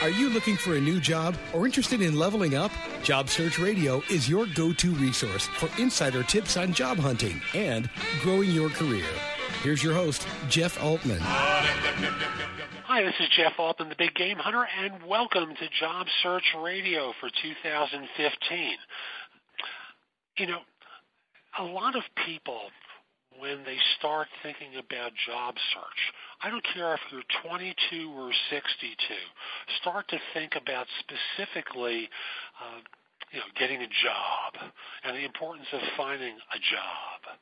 Are you looking for a new job or interested in leveling up? Job Search Radio is your go-to resource for insider tips on job hunting and growing your career. Here's your host, Jeff Altman. Hi, this is Jeff Altman, the Big Game Hunter, and welcome to Job Search Radio for 2015. You know, a lot of people, when they start thinking about job search, I don't care if you're 22 or 62, start to think about specifically, getting a job and the importance of finding a job.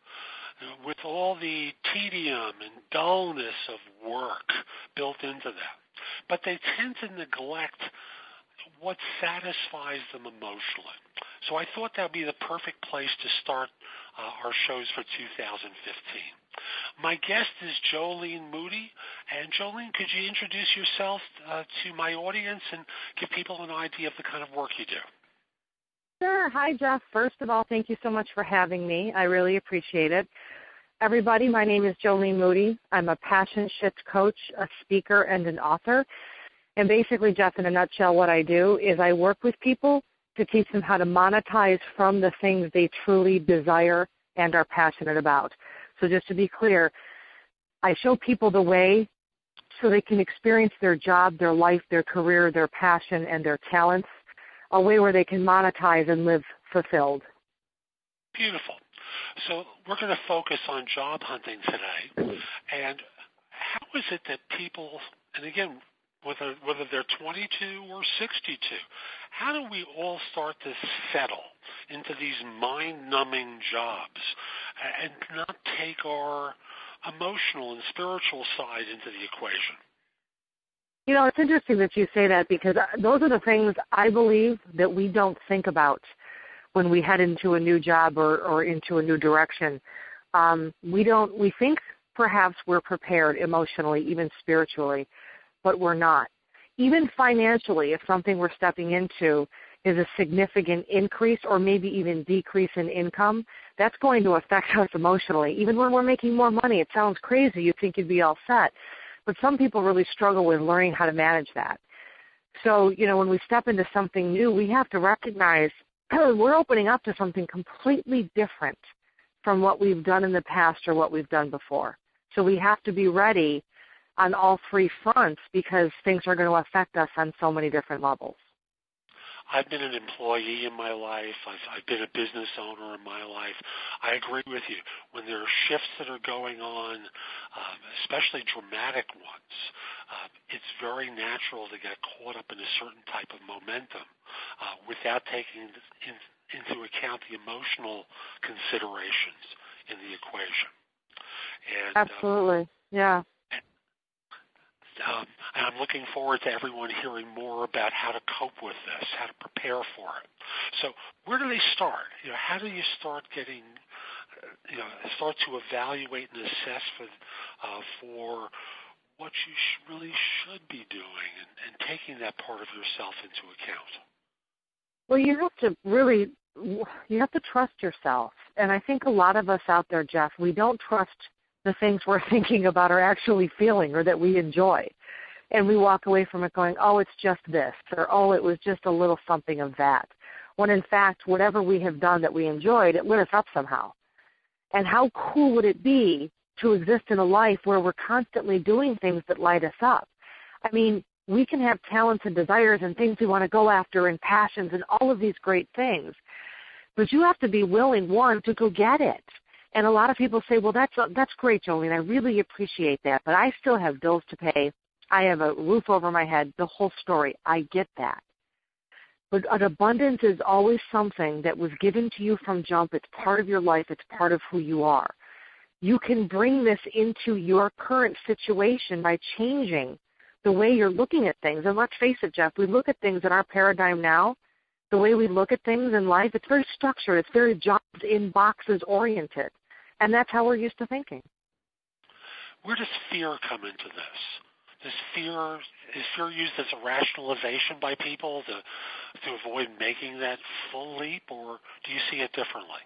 With all the tedium and dullness of work built into that. But they tend to neglect what satisfies them emotionally. So I thought that would be the perfect place to start our shows for 2015. My guest is Joleene Moody. And Jolene, could you introduce yourself to my audience and give people an idea of the kind of work you do? Sure. Hi, Jeff. First of all, thank you so much for having me. I really appreciate it. Everybody, my name is Joleene Moody. I'm a passion shift coach, a speaker, and an author. And basically, Jeff, in a nutshell, what I do is I work with people to teach them how to monetize from the things they truly desire and are passionate about. So just to be clear, I show people the way so they can experience their job, their life, their career, their passion, and their talents, a way where they can monetize and live fulfilled. Beautiful. So we're going to focus on job hunting today. And how is it that people, and again, whether they're 22 or 62, how do we all start to settle into these mind-numbing jobs and not take our emotional and spiritual side into the equation? You know, it's interesting that you say that because those are the things I believe that we don't think about when we head into a new job or into a new direction. We think perhaps we're prepared emotionally, even spiritually, but we're not. Even financially, if something we're stepping into is a significant increase or maybe even decrease in income, that's going to affect us emotionally. Even when we're making more money, it sounds crazy. You think you'd be all set. But some people really struggle with learning how to manage that. So, when we step into something new, we have to recognize we're opening up to something completely different from what we've done in the past or what we've done before. So we have to be ready on all three fronts because things are going to affect us on so many different levels. I've been an employee in my life. I've been a business owner in my life. I agree with you. When there are shifts that are going on, especially dramatic ones, it's very natural to get caught up in a certain type of momentum without taking into account the emotional considerations in the equation. And, absolutely, yeah. And I'm looking forward to everyone hearing more about how to cope with this, how to prepare for it. So where do they start? How do you start getting, start to evaluate and assess for what you really should be doing and taking that part of yourself into account? Well, you have to trust yourself. And I think a lot of us out there, Jeff, we don't trust the things we're thinking about or actually feeling or that we enjoy. And we walk away from it going, oh, it's just this, or oh, it was just a little something of that. When in fact, whatever we have done that we enjoyed, it lit us up somehow. And how cool would it be to exist in a life where we're constantly doing things that light us up? I mean, we can have talents and desires and things we want to go after and passions and all of these great things. But you have to be willing, one, to go get it. And a lot of people say, well, that's great, Jolene. I really appreciate that. But I still have bills to pay. I have a roof over my head, the whole story. I get that. But an abundance is always something that was given to you from jump. It's part of your life. It's part of who you are. You can bring this into your current situation by changing the way you're looking at things. And let's face it, Jeff, we look at things in our paradigm now, the way we look at things in life, it's very structured. It's very jobs in boxes oriented. And that's how we're used to thinking. Where does fear come into this? Is fear used as a rationalization by people to avoid making that full leap, or do you see it differently?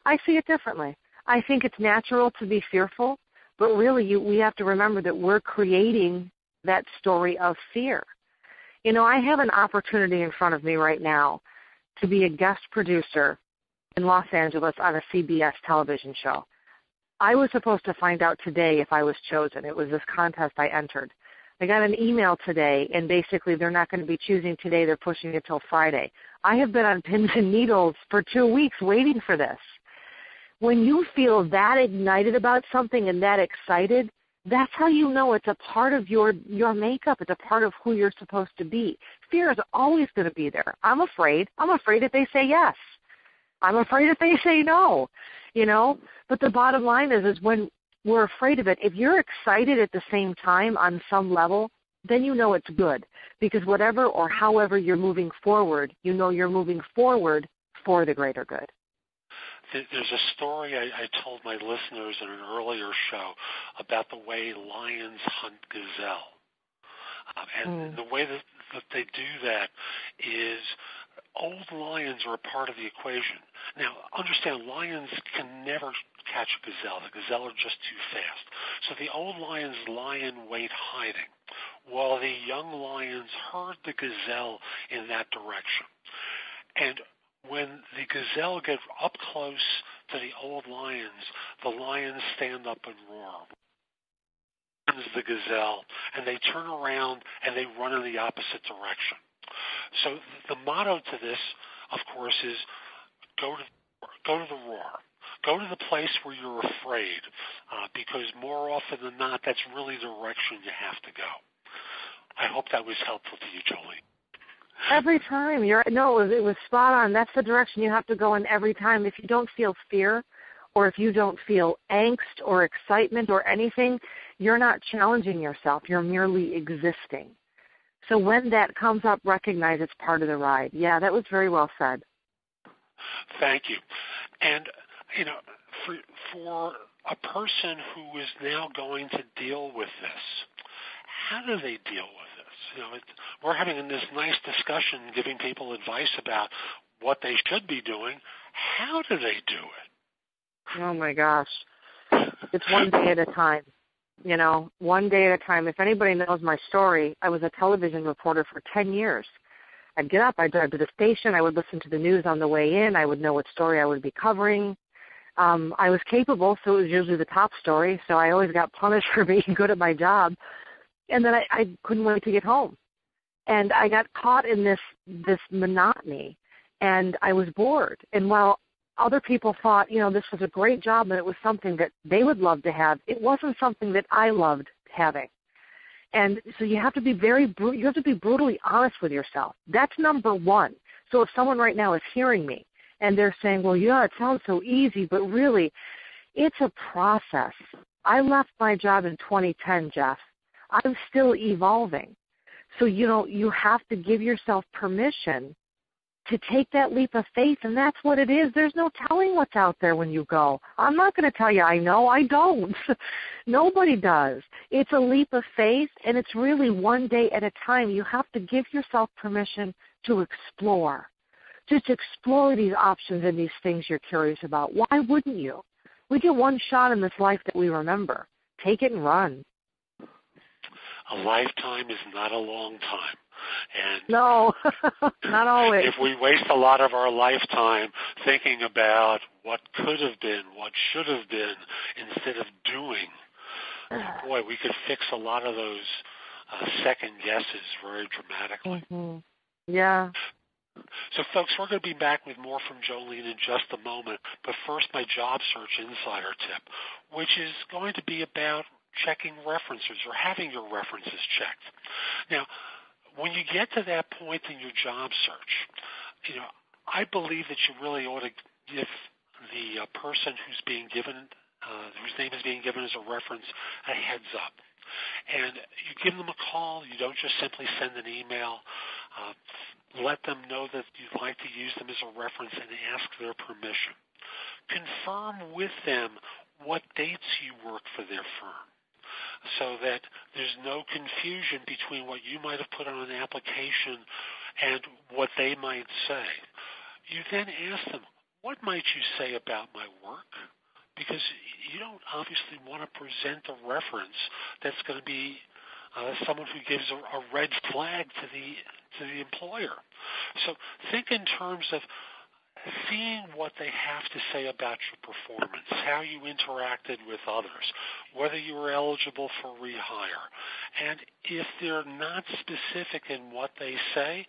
I see it differently. I think it's natural to be fearful, But really, we have to remember that we're creating that story of fear. You know, I have an opportunity in front of me right now to be a guest producer in Los Angeles on a CBS television show. I was supposed to find out today if I was chosen. It was this contest I entered. I got an email today, and basically they're not going to be choosing today. They're pushing it till Friday. I have been on pins and needles for 2 weeks waiting for this. When you feel that ignited about something and that excited, that's how you know it's a part of your makeup. It's a part of who you're supposed to be. Fear is always going to be there. I'm afraid. I'm afraid if they say yes. I'm afraid if they say no, you know. But the bottom line is when we're afraid of it, if you're excited at the same time on some level, then you know it's good. Because whatever or however you're moving forward, you know you're moving forward for the greater good. There's a story I told my listeners in an earlier show about the way lions hunt gazelle. And the way that they do that is old lions are a part of the equation. Now, understand, lions can never catch a gazelle. The gazelle are just too fast. So the old lions lie in wait hiding, while the young lions herd the gazelle in that direction. And when the gazelle gets up close to the old lions, the lions stand up and roar. The gazelle, and they turn around and they run in the opposite direction. So the motto to this, of course, is go to the roar. Go to the place where you're afraid, because more often than not, that's really the direction you have to go. I hope that was helpful to you, Jolene. Every time. It was spot on. That's the direction you have to go in every time. If you don't feel fear, or if you don't feel angst or excitement or anything, you're not challenging yourself. You're merely existing. So when that comes up, recognize it's part of the ride. Yeah, that was very well said. Thank you. And, you know, for a person who is now going to deal with this, how do they deal with this? You know, we're having this nice discussion, giving people advice about what they should be doing. How do they do it? Oh, my gosh. It's one day at a time. You know, one day at a time. If anybody knows my story, I was a television reporter for 10 years. I'd get up, I'd drive to the station, I would listen to the news on the way in, I would know what story I would be covering. I was capable, so it was usually the top story, so I always got punished for being good at my job. And then I couldn't wait to get home. And I got caught in this monotony, and I was bored. And while other people thought, you know, this was a great job and it was something that they would love to have, it wasn't something that I loved having. And so you have to be brutally honest with yourself. That's number one. So if someone right now is hearing me and they're saying, well, yeah, it sounds so easy, but really it's a process. I left my job in 2010, Jeff. I'm still evolving. So, you know, you have to give yourself permission to take that leap of faith, and that's what it is. There's no telling what's out there when you go. I'm not going to tell you I know. I don't. Nobody does. It's a leap of faith, and it's really one day at a time. You have to give yourself permission to explore. Just explore these options and these things you're curious about. Why wouldn't you? We get one shot in this life that we remember. Take it and run. A lifetime is not a long time. And no, not always. If we waste a lot of our lifetime thinking about what could have been, what should have been, instead of doing, boy, we could fix a lot of those second guesses very dramatically. Mm-hmm. Yeah. So, folks, we're going to be back with more from Jolene in just a moment. But first, my job search insider tip, which is going to be about checking references or having your references checked. Now, when you get to that point in your job search, you know, I believe that you really ought to give the person who's being given, whose name is being given as a reference, a heads up. And you give them a call. You don't just simply send an email. Let them know that you'd like to use them as a reference and ask their permission. Confirm with them what dates you work for their firm, so that there's no confusion between what you might have put on an application and what they might say. You then ask them, what might you say about my work? because you don't obviously want to present a reference that's going to be someone who gives a red flag to the employer. So think in terms of seeing what they have to say about your performance, how you interacted with others, whether you were eligible for rehire. And if they're not specific in what they say,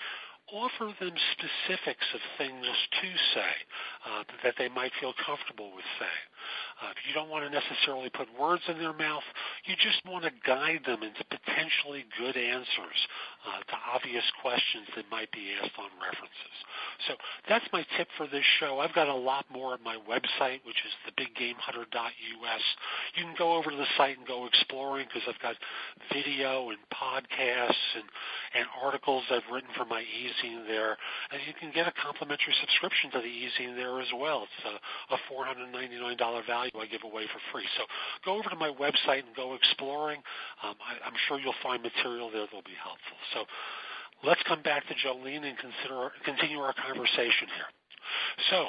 offer them specifics of things to say that they might feel comfortable with saying. You don't want to necessarily put words in their mouth. You just want to guide them into potentially good answers to obvious questions that might be asked on references. So that's my tip for this show. I've got a lot more at my website, which is thebiggamehunter.us. You can go over to the site and go exploring, because I've got video and podcasts and articles I've written for my e-zine there. And you can get a complimentary subscription to the e-zine there as well. It's a $499 value I give away for free. So go over to my website and go exploring. I'm sure you'll find material there that'll be helpful. So let's come back to Jolene and continue our conversation here. So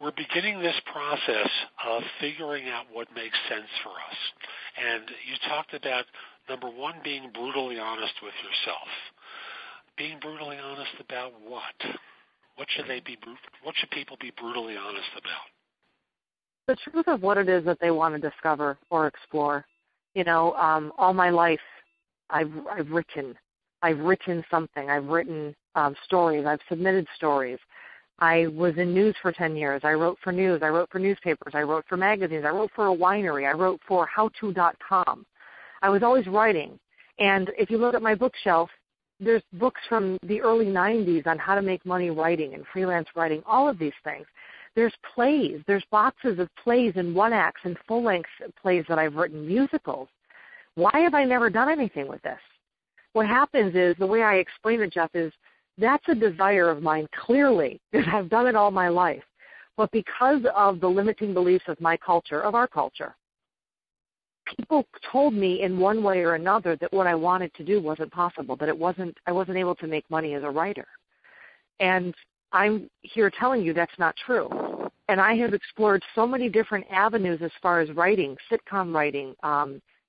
we're beginning this process of figuring out what makes sense for us. And you talked about, number one, being brutally honest with yourself. Being brutally honest about what? What should people be brutally honest about? The truth of what it is that they want to discover or explore. You know, all my life I've written something. I've written stories. I've submitted stories. I was in news for 10 years. I wrote for news. I wrote for newspapers. I wrote for magazines. I wrote for a winery. I wrote for howto.com. I was always writing. And if you look at my bookshelf, there's books from the early 90s on how to make money writing and freelance writing, all of these things. There's plays. There's boxes of plays and one-acts and full-length plays that I've written, musicals. Why have I never done anything with this? What happens is, the way I explain it, Jeff, is that's a desire of mine, clearly, because I've done it all my life. But because of the limiting beliefs of my culture, of our culture, people told me in one way or another that what I wanted to do wasn't possible, that I wasn't able to make money as a writer. And I'm here telling you that's not true. And I have explored so many different avenues as far as writing, sitcom writing,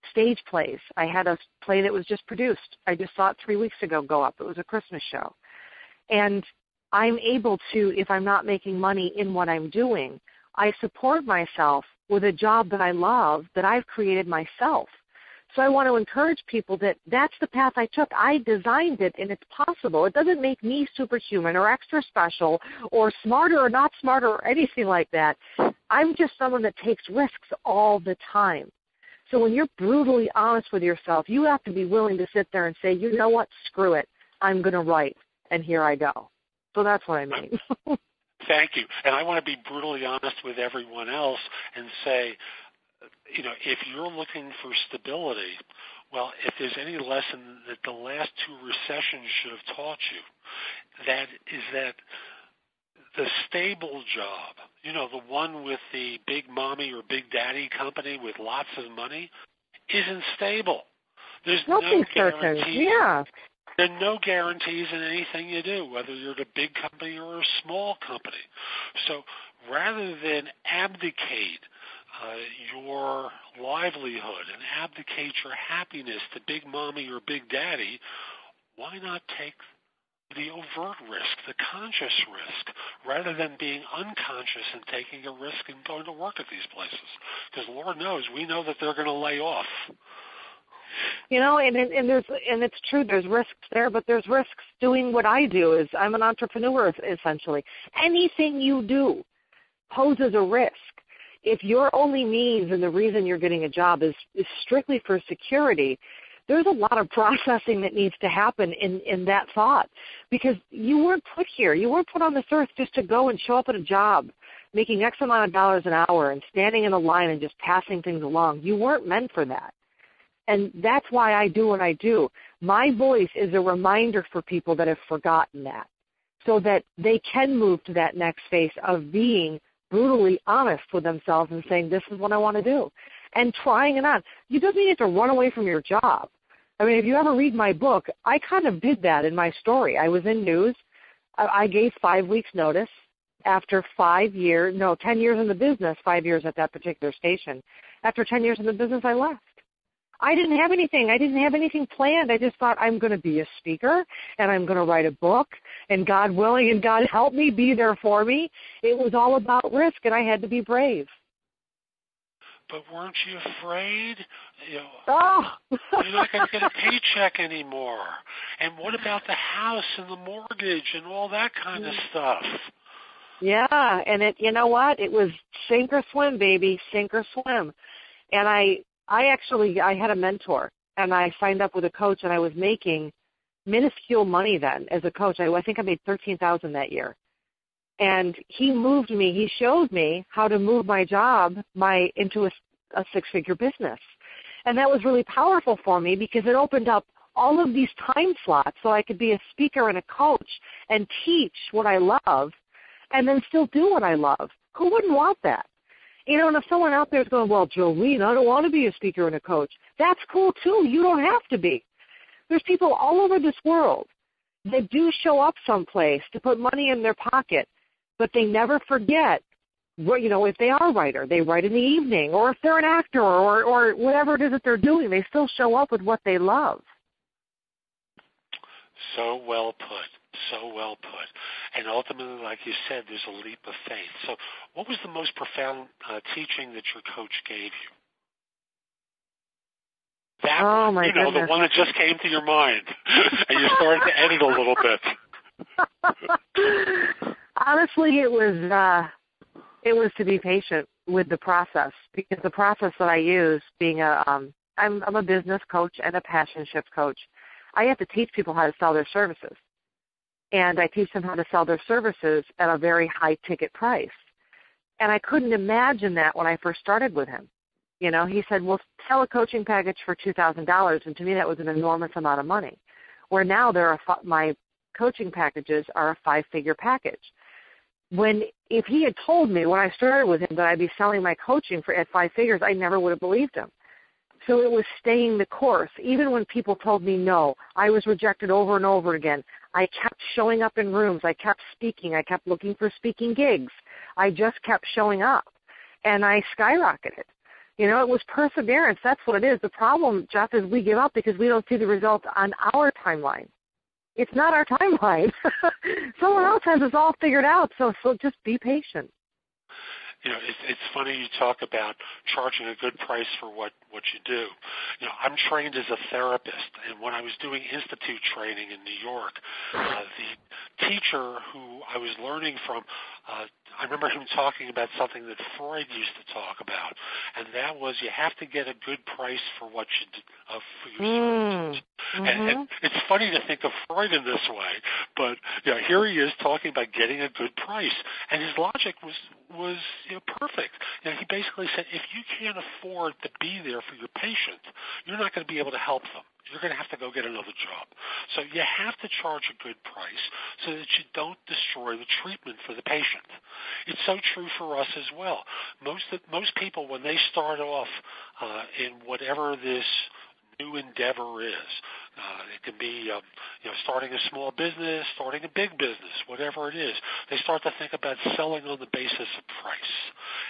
stage plays. I had a play that was just produced. I just saw it 3 weeks ago go up. It was a Christmas show. And I'm able to, if I'm not making money in what I'm doing, I support myself with a job that I love, that I've created myself. So I want to encourage people that that's the path I took. I designed it, and it's possible. It doesn't make me superhuman or extra special or smarter or not smarter or anything like that. I'm just someone that takes risks all the time. So when you're brutally honest with yourself, you have to be willing to sit there and say, you know what, screw it. I'm going to write, and here I go. So that's what I mean. Thank you. And I want to be brutally honest with everyone else and say, you know, if you're looking for stability, well, if there's any lesson that the last two recessions should have taught you, that is that the stable job, you know, the one with the big mommy or big daddy company with lots of money, isn't stable. There's no guarantee. Yeah. There are no guarantees in anything you do, whether you're at a big company or a small company. So rather than abdicate your livelihood and abdicate your happiness to big mommy or big daddy, why not take the overt risk, the conscious risk, rather than being unconscious and taking a risk and going to work at these places? Because Lord knows, we know that they're going to lay off. You know, and it's true, there's risks there, but there's risks doing what I do. Is I'm an entrepreneur, essentially. Anything you do poses a risk. If your only means and the reason you're getting a job is strictly for security, there's a lot of processing that needs to happen in that thought, because you weren't put here. You weren't put on this earth just to go and show up at a job making X amount of dollars an hour and standing in a line and just passing things along. You weren't meant for that. And that's why I do what I do. My voice is a reminder for people that have forgotten that, so that they can move to that next phase of being brutally honest with themselves and saying, this is what I want to do, and trying it on. You don't need to run away from your job. I mean, if you ever read my book, I kind of did that in my story. I was in news. I gave 5 weeks' notice. after 10 years in the business, 5 years at that particular station. After 10 years in the business, I left. I didn't have anything. I didn't have anything planned. I just thought I'm going to be a speaker and I'm going to write a book, and God willing and God help me, be there for me. It was all about risk, and I had to be brave. But weren't you afraid? You're Oh. not going to get a paycheck anymore. And what about the house and the mortgage and all that kind of stuff? Yeah, and you know what? It was sink or swim, baby, sink or swim. And I had a mentor, and I signed up with a coach, and I was making minuscule money then as a coach. I think I made $13,000 that year. And he showed me how to move my job into a six-figure business. And that was really powerful for me because it opened up all of these time slots so I could be a speaker and a coach and teach what I love and then still do what I love. Who wouldn't want that? And if someone out there is going, well, Jolene, I don't want to be a speaker and a coach, that's cool too. You don't have to be. There's people all over this world that do show up someplace to put money in their pocket, but they never forget, if they are a writer, they write in the evening, or if they're an actor or whatever it is that they're doing, they still show up with what they love. So well put. So well put. And ultimately, like you said, there's a leap of faith. So what was the most profound teaching that your coach gave you? That oh, my goodness. The one that just came to your mind, and you started to edit a little bit. Honestly, it was to be patient with the process, because the process that I use, being I'm a business coach and a passion shift coach, I have to teach people how to sell their services. And I teach them how to sell their services at a very high ticket price. And I couldn't imagine that when I first started with him. He said, well, sell a coaching package for $2,000. And to me, that was an enormous amount of money. Where now my coaching packages are a 5-figure package. If he had told me when I started with him that I'd be selling my coaching at 5 figures, I never would have believed him. So it was staying the course. Even when people told me no, I was rejected over and over again. I kept showing up in rooms. I kept speaking. I kept looking for speaking gigs. I just kept showing up, and I skyrocketed. It was perseverance. That's what it is. The problem, Jeff, is we give up because we don't see the results on our timeline. It's not our timeline. Someone else has this all figured out, so just be patient. It's funny you talk about charging a good price for what you do. I'm trained as a therapist, and when I was doing institute training in New York, the teacher who I was learning from, I remember him talking about something that Freud used to talk about, and that was you have to get a good price for what you do, for your services. Mm-hmm. And it's funny to think of Freud in this way, but here he is talking about getting a good price, and his logic was perfect. He basically said, if you can't afford to be there for your patient, you're not going to be able to help them. You're going to have to go get another job. So you have to charge a good price so that you don't destroy the treatment for the patient. It's so true for us as well. Most people, when they start off in whatever this new endeavor is, it can be starting a small business, starting a big business, whatever it is. They start to think about selling on the basis of price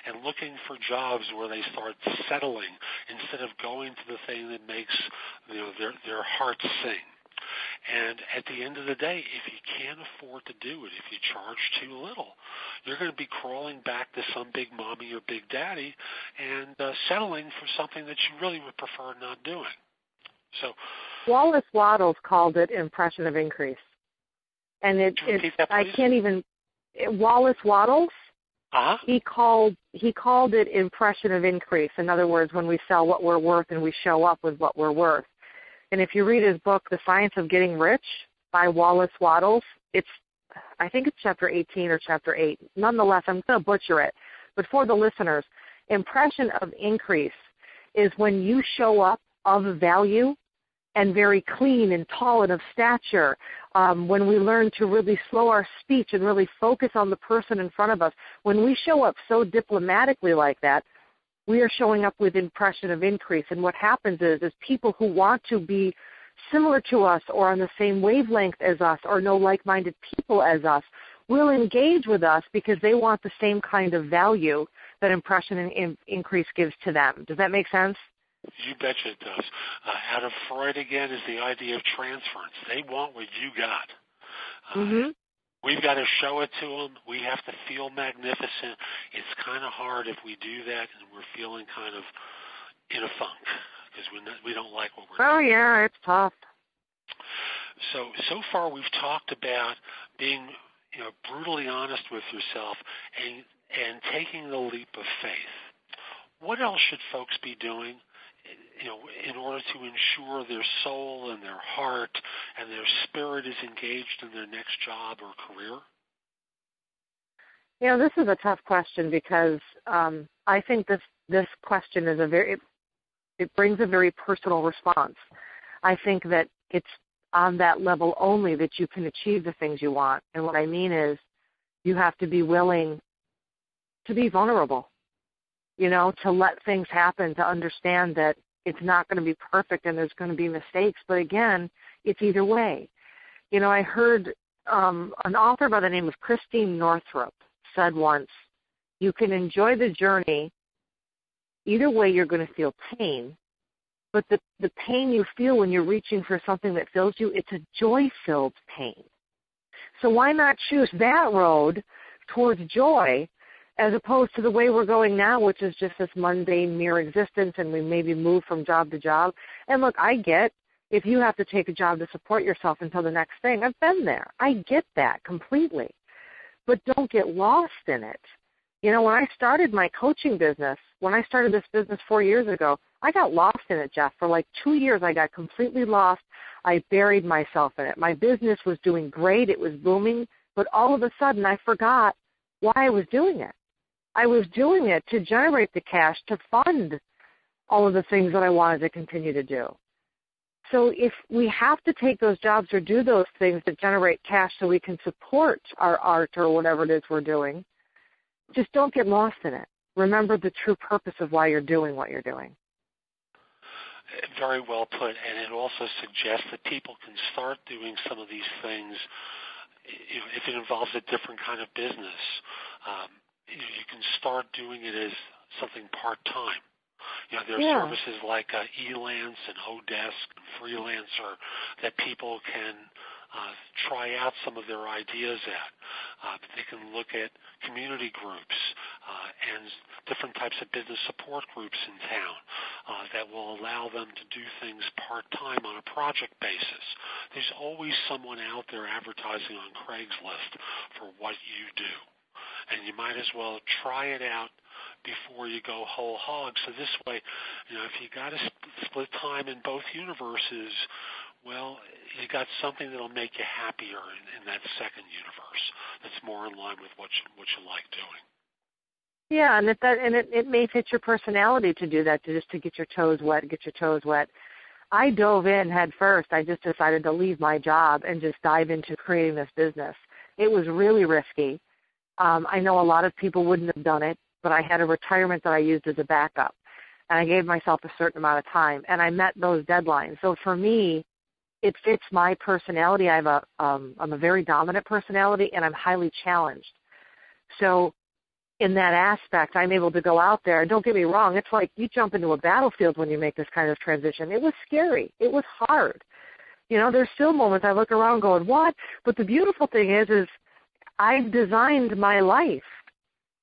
and looking for jobs where they start settling instead of going to the thing that makes their heart sing. And at the end of the day, if you can't afford to do it, if you charge too little, you're going to be crawling back to some big mommy or big daddy and settling for something that you really would prefer not doing. So Wallace Wattles called it impression of increase. And Wallace Wattles, he called it impression of increase. In other words, when we sell what we're worth and we show up with what we're worth. And if you read his book, The Science of Getting Rich by Wallace Wattles, I think it's chapter 18 or chapter 8. Nonetheless, I'm going to butcher it. But for the listeners, impression of increase is when you show up of value and very clean and tall and of stature, when we learn to really slow our speech and really focus on the person in front of us. When we show up so diplomatically like that, we are showing up with impression of increase. And what happens is people who want to be similar to us or on the same wavelength as us or know like-minded people as us will engage with us because they want the same kind of value that impression increase gives to them. Does that make sense? You betcha it does. Out of Freud again is the idea of transference. They want what you got. We've got to show it to them. We have to feel magnificent. It's kind of hard if we do that and we're feeling kind of in a funk because we don't like what we're doing. Oh, yeah, it's tough. So far we've talked about being brutally honest with yourself and taking the leap of faith. What else should folks be doing in order to ensure their soul and their heart and their spirit is engaged in their next job or career? This is a tough question because I think this question is it brings a very personal response. I think that it's on that level only that you can achieve the things you want. And what I mean is you have to be willing to be vulnerable, to let things happen, to understand that it's not going to be perfect and there's going to be mistakes. But again, it's either way. I heard an author by the name of Christine Northrup said once, you can enjoy the journey. Either way, you're going to feel pain. But the pain you feel when you're reaching for something that fills you, it's a joy-filled pain. So why not choose that road towards joy as opposed to the way we're going now, which is just this mundane, mere existence, and we maybe move from job to job. And look, I get if you have to take a job to support yourself until the next thing. I've been there. I get that completely. But don't get lost in it. When I started my coaching business, when I started this business 4 years ago, I got lost in it, Jeff. For like 2 years, I got completely lost. I buried myself in it. My business was doing great. It was booming. But all of a sudden, I forgot why I was doing it. I was doing it to generate the cash to fund all of the things that I wanted to continue to do. So if we have to take those jobs or do those things that generate cash so we can support our art or whatever it is we're doing, just don't get lost in it. Remember the true purpose of why you're doing what you're doing. Very well put, and it also suggests that people can start doing some of these things if it involves a different kind of business. You can start doing it as something part-time. There are services like Elance and Odesk and Freelancer that people can try out some of their ideas at. They can look at community groups and different types of business support groups in town that will allow them to do things part-time on a project basis. There's always someone out there advertising on Craigslist for what you do. And you might as well try it out before you go whole hog. So this way, if you got to split time in both universes, well, you got something that'll make you happier in that second universe that's more in line with what you like doing. Yeah, and it may fit your personality to do that, to get your toes wet. I dove in head first. I just decided to leave my job and just dive into creating this business. It was really risky. I know a lot of people wouldn't have done it, but I had a retirement that I used as a backup, and I gave myself a certain amount of time, and I met those deadlines. So for me, it fits my personality. I'm a very dominant personality, and I'm highly challenged. So in that aspect, I'm able to go out there. And don't get me wrong, it's like you jump into a battlefield when you make this kind of transition. It was scary. It was hard. There's still moments I look around going, what? But the beautiful thing is I've designed my life.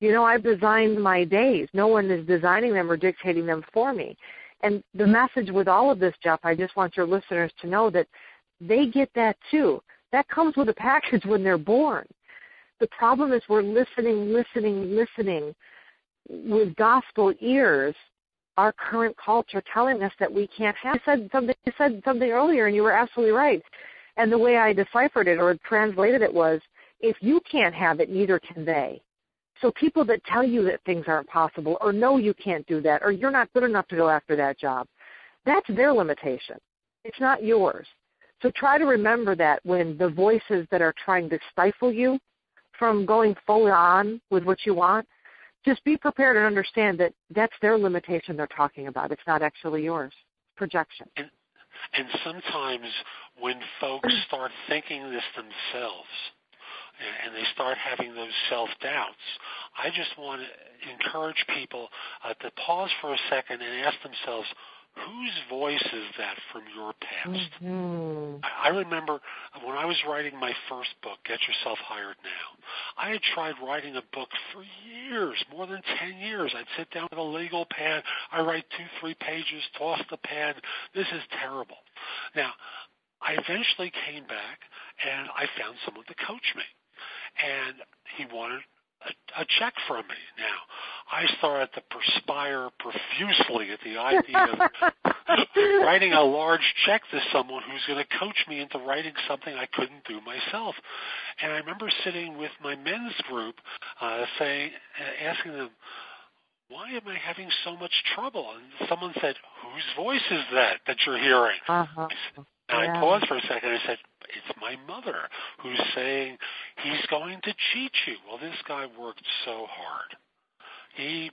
I've designed my days. No one is designing them or dictating them for me. And the message with all of this, Jeff, I just want your listeners to know that they get that too. That comes with a package when they're born. The problem is we're listening with gospel ears, our current culture telling us that we can't have. You said something earlier, and you were absolutely right. And the way I deciphered it or translated it was, if you can't have it, neither can they. So people that tell you that things aren't possible or know you can't do that or you're not good enough to go after that job, that's their limitation. It's not yours. So try to remember that when the voices that are trying to stifle you from going full on with what you want, just be prepared and understand that that's their limitation they're talking about. It's not actually yours. Projection. And sometimes when folks start thinking this themselves, and they start having those self-doubts, I just want to encourage people to pause for a second and ask themselves, whose voice is that from your past? Mm-hmm. I remember when I was writing my first book, Get Yourself Hired Now, I had tried writing a book for years, more than 10 years. I'd sit down with a legal pad, I write 2-3 pages, toss the pad. This is terrible. Now, I eventually came back, and I found someone to coach me. And he wanted a check from me. Now, I started to perspire profusely at the idea of writing a large check to someone who's going to coach me into writing something I couldn't do myself. And I remember sitting with my men's group asking them, why am I having so much trouble? And someone said, whose voice is that you're hearing? Uh-huh. And I paused for a second and I said, it's my mother who's saying he's going to cheat you. Well, this guy worked so hard. He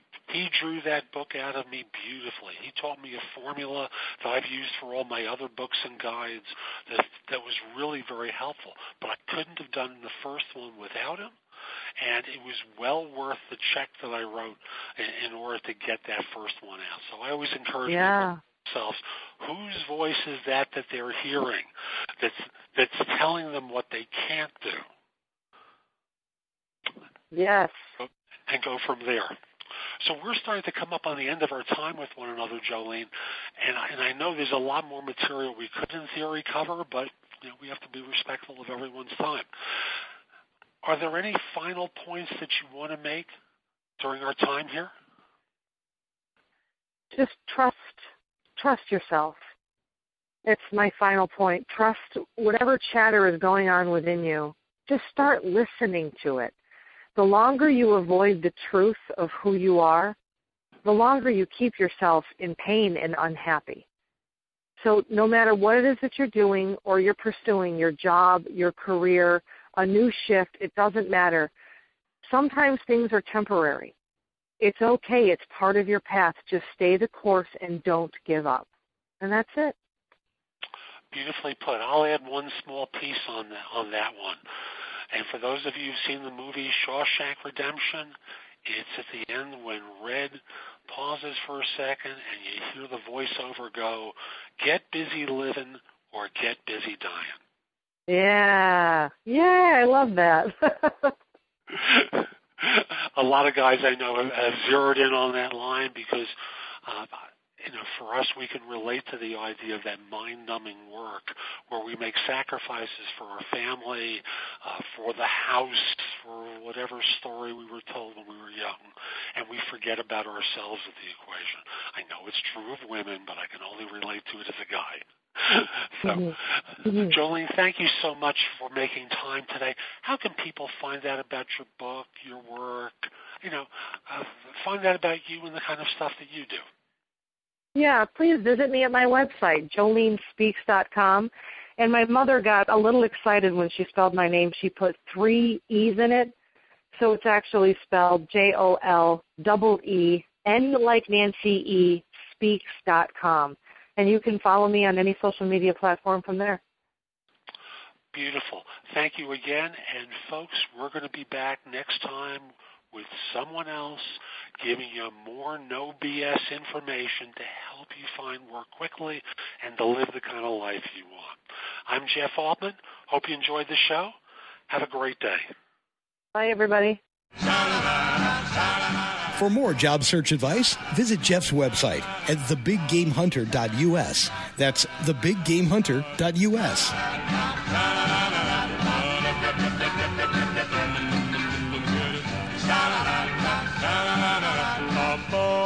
drew that book out of me beautifully. He taught me a formula that I've used for all my other books and guides that was really very helpful. But I couldn't have done the first one without him. And it was well worth the check that I wrote in order to get that first one out. So I always encourage people themselves, whose voice is that they're hearing that's telling them what they can't do? Yes. And go from there. So we're starting to come up on the end of our time with one another, Jolene, and I know there's a lot more material we could in theory cover, but we have to be respectful of everyone's time. Are there any final points that you want to make during our time here? Just trust yourself. It's my final point. Trust whatever chatter is going on within you. Just start listening to it. The longer you avoid the truth of who you are, the longer you keep yourself in pain and unhappy. So no matter what it is that you're doing or you're pursuing, your job, your career, a new shift, it doesn't matter. Sometimes things are temporary. It's okay. It's part of your path. Just stay the course and don't give up. And that's it. Beautifully put. I'll add one small piece on that one. And for those of you who've seen the movie Shawshank Redemption, it's at the end when Red pauses for a second and you hear the voiceover go, get busy living or get busy dying. Yeah, I love that. A lot of guys I know have zeroed in on that line because, for us, we can relate to the idea of that mind-numbing work where we make sacrifices for our family, for the house, for whatever story we were told when we were young, and we forget about ourselves in the equation. I know it's true of women, but I can only relate to it as a guy. So, Jolene, thank you so much for making time today. How can people find out about your book, your work, find out about you and the kind of stuff that you do? Yeah, please visit me at my website, JoleneSpeaks.com. And my mother got a little excited when she spelled my name. She put 3 E's in it. So it's actually spelled JOLEEN like Nancy E, speaks.com. And you can follow me on any social media platform from there. Beautiful. Thank you again. And folks, we're going to be back next time with someone else giving you more no BS information to help you find work quickly and to live the kind of life you want. I'm Jeff Altman. Hope you enjoyed the show. Have a great day. Bye, everybody. For more job search advice, visit Jeff's website at thebiggamehunter.us. That's thebiggamehunter.us. Boy